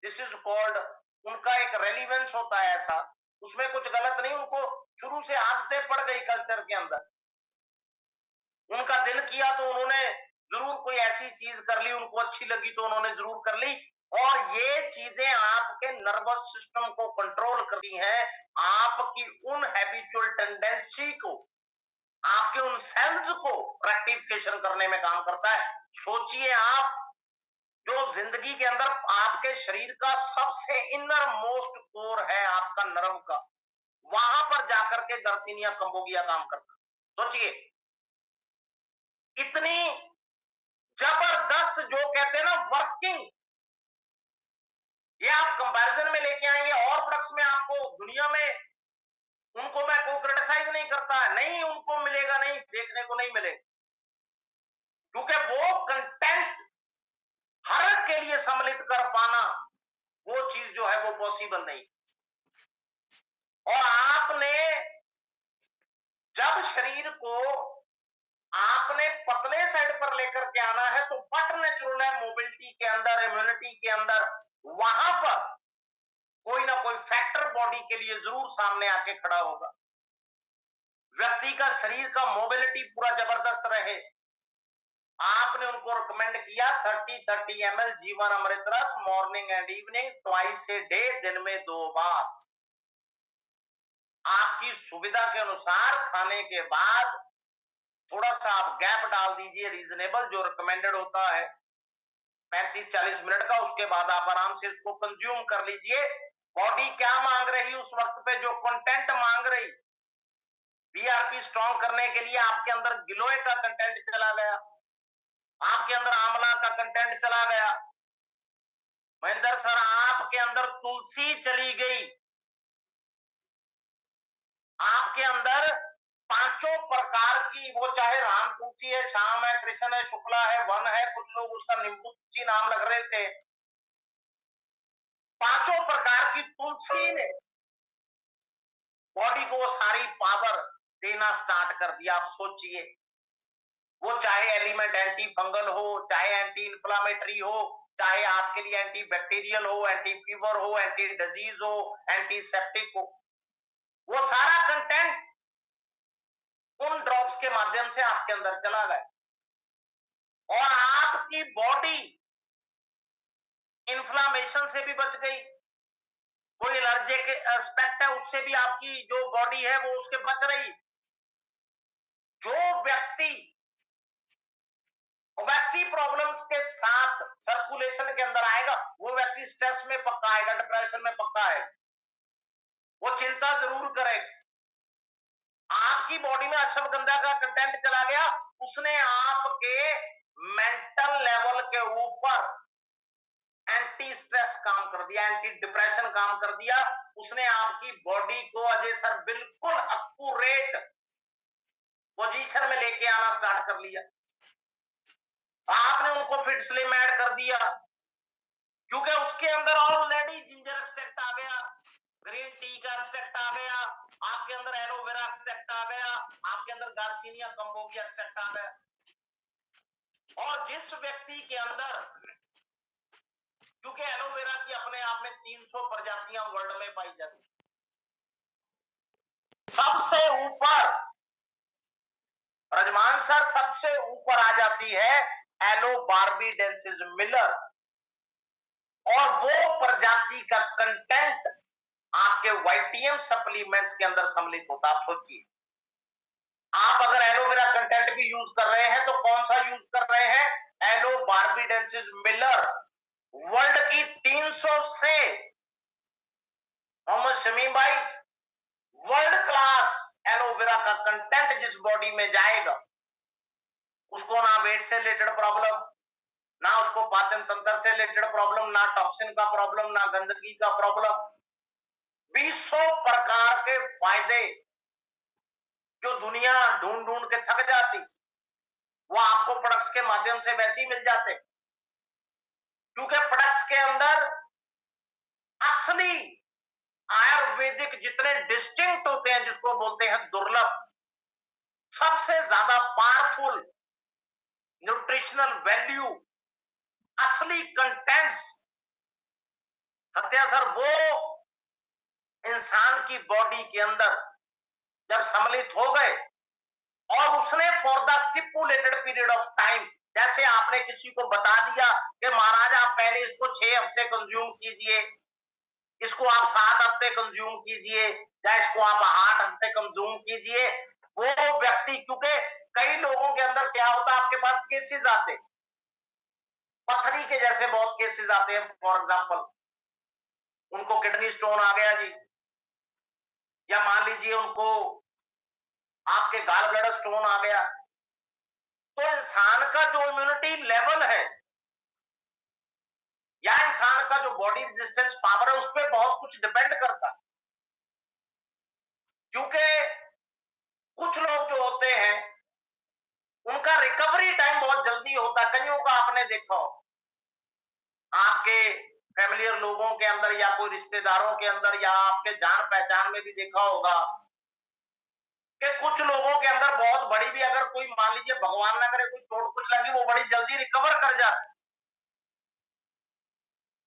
दिस इज कॉल्ड, उनका एक रेलिवेंस होता है ऐसा, उसमें कुछ गलत नहीं, उनको शुरू से आदतें पड़ गई कल्चर के अंदर। उनका दिल किया तो उन्होंने जरूर कोई ऐसी चीज कर ली, उनको अच्छी लगी तो उन्होंने जरूर कर ली। और ये चीजें आपके नर्वस सिस्टम को कंट्रोल करती हैं, आपकी उन हैबिचुअल टेंडेंसी को, आपके उन सेल्स को रेक्टिफिकेशन करने में काम करता है। सोचिए आप, जो जिंदगी के अंदर आपके शरीर का सबसे इनर मोस्ट कोर है, आपका नर्व का, वहां पर जाकर के गर्सिनिया कंबोगिया काम करता है। सोचिए, इतनी जबरदस्त, जो कहते हैं ना वर्किंग, ये आप कंपैरिजन में लेके आएंगे और प्रोडक्ट्स में, आपको दुनिया में, उनको मैं को क्रिटिसाइज नहीं करता है, नहीं उनको मिलेगा, नहीं देखने को नहीं मिलेगा, क्योंकि वो कंटेंट हर के लिए सम्मिलित कर पाना, वो चीज जो है वो पॉसिबल नहीं। और आपने जब शरीर को आपने पतले साइड पर लेकर के आना है, तो बट नेचुरल है, मोबिलिटी के अंदर, इम्यूनिटी के अंदर, वहां पर कोई ना कोई फैक्टर बॉडी के लिए जरूर सामने आके खड़ा होगा। व्यक्ति का शरीर का मोबिलिटी पूरा जबरदस्त रहे। आपने उनको रिकमेंड किया 30-30 ml जीवन अमृत रस, morning and evening, twice a day, दिन में 2 बार। आपकी सुविधा के अनुसार खाने के बाद थोड़ा सा आप गैप डाल दीजिए, रीजनेबल जो रिकमेंडेड होता है 35-40 मिनट का, उसके बाद आप आराम से इसको कंज्यूम कर लीजिए। बॉडी क्या मांग रही उस वक्त पे, जो कंटेंट मांग रही, बीआरपी स्ट्रॉन्ग करने के लिए आपके अंदर गिलोय का कंटेंट चला गया, आपके अंदर आंवला का कंटेंट चला गया, महेंद्र सर आपके अंदर तुलसी चली गई, आपके अंदर पांचों प्रकार की, वो चाहे राम तुलसी है, श्याम है, कृष्ण है, शुक्ला है, वन है, कुछ लोग उसका नींबू तुलसी नाम लग रहे थे, पांचों प्रकार की तुलसी ने बॉडी को वो सारी पावर देना स्टार्ट कर दिया। आप सोचिए, वो चाहे एलिमेंट एंटी फंगल हो, चाहे एंटी इंफ्लामेटरी हो, चाहे आपके लिए एंटी बैक्टीरियल हो, एंटी फीवर हो, एंटी डिजीज हो, एंटी सेप्टिक हो, वो सारा कंटेंट उन ड्रॉप्स के माध्यम से आपके अंदर चला गया, और आपकी बॉडी इन्फ्लामेशन से भी बच गई, कोई एलर्जिक एस्पेक्ट है उससे भी आपकी जो बॉडी है वो उसके बच रही है। जो व्यक्ति ओबेसिटी प्रॉब्लम्स के साथ सर्कुलेशन के अंदर आएगा वो व्यक्ति स्ट्रेस में पक्का आएगा, डिप्रेशन में पक्का आएगा, वो चिंता जरूर करेगा। आपकी बॉडी में अश्वगंधा का कंटेंट चला गया, उसने आपके मेंटल लेवल के ऊपर एंटी स्ट्रेस काम कर दिया, एंटी डिप्रेशन काम कर दिया। उसने आपकी बॉडी को अजय सर बिल्कुल एक्यूरेट पोजीशन में लेके आना स्टार्ट कर लिया। आपने उनको फिट स्लिम ऐड कर दिया क्योंकि उसके अंदर ऑलरेडी जिंजर एक्सट्रैक्ट आ गया, ग्रीन टी का एक्सट्रैक्ट आ गया, आपके अंदर एलोवेरा एक्सट्रैक्ट आ गया, आपके अंदर गार्सिनिया कंबोगिया एक्सट्रैक्ट आ गया। और जिस व्यक्ति के अंदर, क्योंकि एलोवेरा की अपने आप में 300 प्रजातियां वर्ल्ड में पाई जाती, सबसे ऊपर रजमान सर सबसे ऊपर आ जाती है एलोबार्बिडेंसिस मिलर, और वो प्रजाति का कंटेंट आपके वाइटियम सप्लीमेंट्स के अंदर सम्मिलित होता। आप सोचिए, आप अगर एलोवेरा कंटेंट भी यूज कर रहे हैं तो कौन सा यूज कर रहे हैं? एलोबार्बिडेंसिस मिलर। वर्ल्ड की 300 से मोहम्मद शमीम भाई वर्ल्ड क्लास एलोवेरा का कंटेंट जिस बॉडी में जाएगा उसको ना वेट से रिलेटेड प्रॉब्लम, ना उसको पाचन तंत्र से रिलेटेड प्रॉब्लम, ना टॉक्सिन का प्रॉब्लम, ना गंदगी का प्रॉब्लम, 200 प्रकार के फायदे जो दुनिया ढूंढ ढूंढ के थक जाती वो आपको प्रोडक्ट्स के माध्यम से वैसे ही मिल जाते, क्योंकि प्रोडक्ट्स के अंदर असली आयुर्वेदिक जितने डिस्टिंक्ट होते हैं, जिसको बोलते हैं दुर्लभ, सबसे ज्यादा पावरफुल न्यूट्रिशनल वैल्यू, असली कंटेंट्स, सत्या सर वो इंसान की बॉडी के अंदर जब सम्मिलित हो गए और उसने for the stipulated period of time, जैसे आपने किसी को बता दिया कि महाराज आप पहले इसको 6 हफ्ते कंज्यूम कीजिए, इसको आप 7 हफ्ते कंज्यूम कीजिए, या इसको आप 8 हफ्ते कंज्यूम कीजिए, वो व्यक्ति, क्योंकि कई लोगों के अंदर क्या होता है, आपके पास केसेस आते, पथरी के जैसे बहुत केसेस आते हैं, फॉर एग्जांपल उनको किडनी स्टोन आ गया जी, या मान लीजिए उनको आपके गॉल ब्लैडर स्टोन आ गया, तो इंसान का जो इम्यूनिटी लेवल है या इंसान का जो बॉडी रेजिस्टेंस पावर है उस पर बहुत कुछ डिपेंड करता है। क्योंकि कुछ लोग जो होते हैं उनका रिकवरी टाइम बहुत जल्दी होता है। कईयों का आपने देखा हो, आपके फैमिलियर लोगों के अंदर या कोई रिश्तेदारों के अंदर या आपके जान पहचान में भी देखा होगा कि कुछ लोगों के अंदर बहुत बड़ी भी, अगर कोई मान लीजिए भगवान ना करे कोई चोट कुछ लगी, वो बड़ी जल्दी रिकवर कर जाते,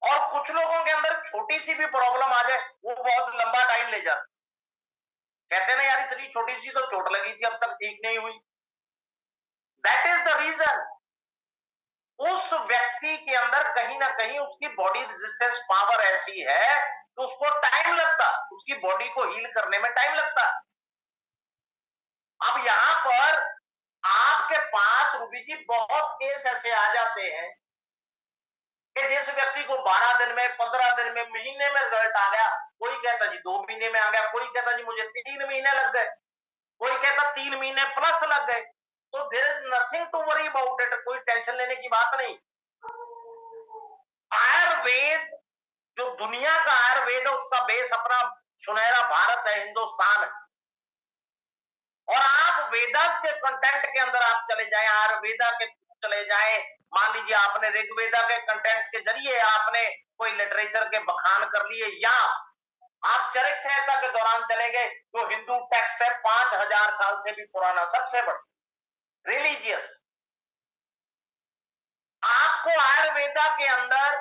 और कुछ लोगों के अंदर छोटी सी भी प्रॉब्लम आ जाए वो बहुत लंबा टाइम ले जाते। कहते ना यार इतनी छोटी सी तो चोट लगी थी अब तक ठीक नहीं हुई। दैट इज द रीजन, उस व्यक्ति के अंदर कहीं ना कहीं उसकी बॉडी रेजिस्टेंस पावर ऐसी है तो उसको टाइम लगता, उसकी बॉडी को हील करने में टाइम लगता। अब यहां पर आपके पास रूबी जी बहुत केस ऐसे आ जाते हैं कि जिस व्यक्ति को 12 दिन में, 15 दिन में, महीने में रिजल्ट आ गया, कोई कहता जी 2 महीने में आ गया, कोई कहता जी मुझे 3 महीने लग गए, कोई कहता 3 महीने प्लस लग गए। तो there is nothing to worry about it, कोई टेंशन लेने की बात नहीं। आयुर्वेद जो दुनिया का आयुर्वेद है उसका बेस अपना सुनहरा भारत है, हिंदुस्तान है। और आप वेदास के कंटेंट के अंदर आप चले जाएं, आयुर्वेदा के चले जाएं, मान लीजिए आपने ऋग्वेदा के कंटेंट्स के जरिए आपने कोई लिटरेचर के बखान कर लिए, या आप चरक संहिता के दौरान चले गए जो हिंदू टेक्स्ट है 5000 साल से भी पुराना, सबसे बड़ा रिलीजियस। आपको आयुर्वेदा के अंदर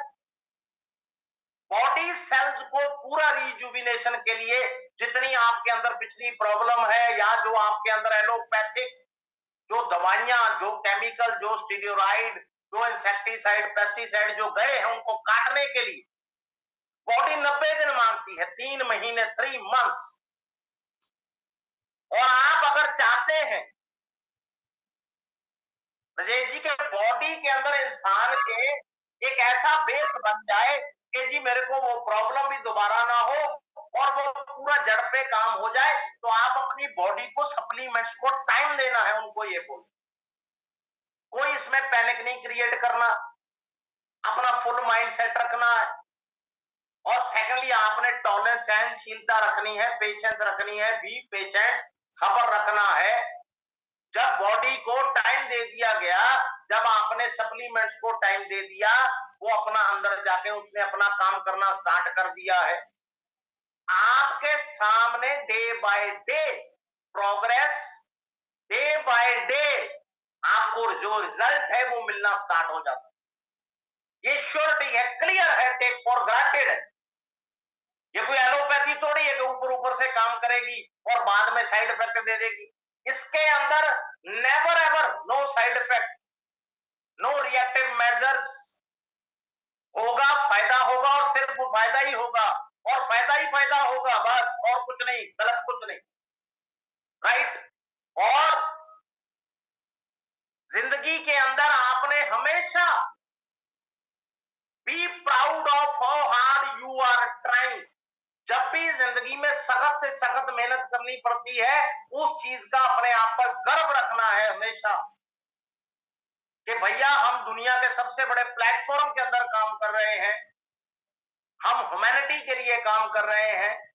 बॉडी सेल्स को पूरा रिजुविनेशन के लिए जितनी आपके अंदर पिछली प्रॉब्लम है, या जो आपके अंदर एलोपैथिक जो दवाइयां, जो केमिकल, जो स्टीरोइड, जो इंसेक्टिसाइड, पेस्टिसाइड जो गए हैं उनको काटने के लिए बॉडी 90 दिन मांगती है, 3 महीने, 3 मंथ्स। और आप अगर चाहते हैं राजेश जी के बॉडी के अंदर इंसान के एक ऐसा बेस बन जाए कि जी मेरे को वो प्रॉब्लम भी दोबारा ना हो और वो पूरा जड़ पे काम हो जाए, तो आप अपनी बॉडी को सप्लीमेंट्स को टाइम देना है, उनको ये बोल। कोई इसमें पैनिक नहीं क्रिएट करना, अपना फुल माइंड सेट रखना है। और सेकेंडली आपने टॉलरेंस, सहनशीलता रखनी है, पेशेंस रखनी है, बी पेशेंट, सब्र रखना है। जब बॉडी को टाइम दे दिया गया, जब आपने सप्लीमेंट्स को टाइम दे दिया, वो अपना अंदर जाके उसने अपना काम करना स्टार्ट कर दिया है। आपके सामने day by day progress, day by day आपको जो रिजल्ट है वो मिलना स्टार्ट हो जाता है। ये श्योरिटी है, क्लियर है, टेक फॉर ग्रांटेड है। ये कोई एलोपैथी थोड़ी है कि ऊपर ऊपर से काम करेगी और बाद में साइड इफेक्ट दे देगी। इसके अंदर never ever no side effect, no reactive measures होगा, फायदा होगा और सिर्फ फायदा ही होगा, और फायदा ही फायदा होगा, बस, और कुछ नहीं, गलत कुछ नहीं, राइट। और जिंदगी के अंदर आपने हमेशा be proud of how hard you are trying. जब भी जिंदगी में सख्त से सख्त मेहनत करनी पड़ती है, उस चीज का अपने आप पर गर्व रखना है हमेशा कि भैया हम दुनिया के सबसे बड़े प्लेटफॉर्म के अंदर काम कर रहे हैं, हम ह्यूमैनिटी के लिए काम कर रहे हैं,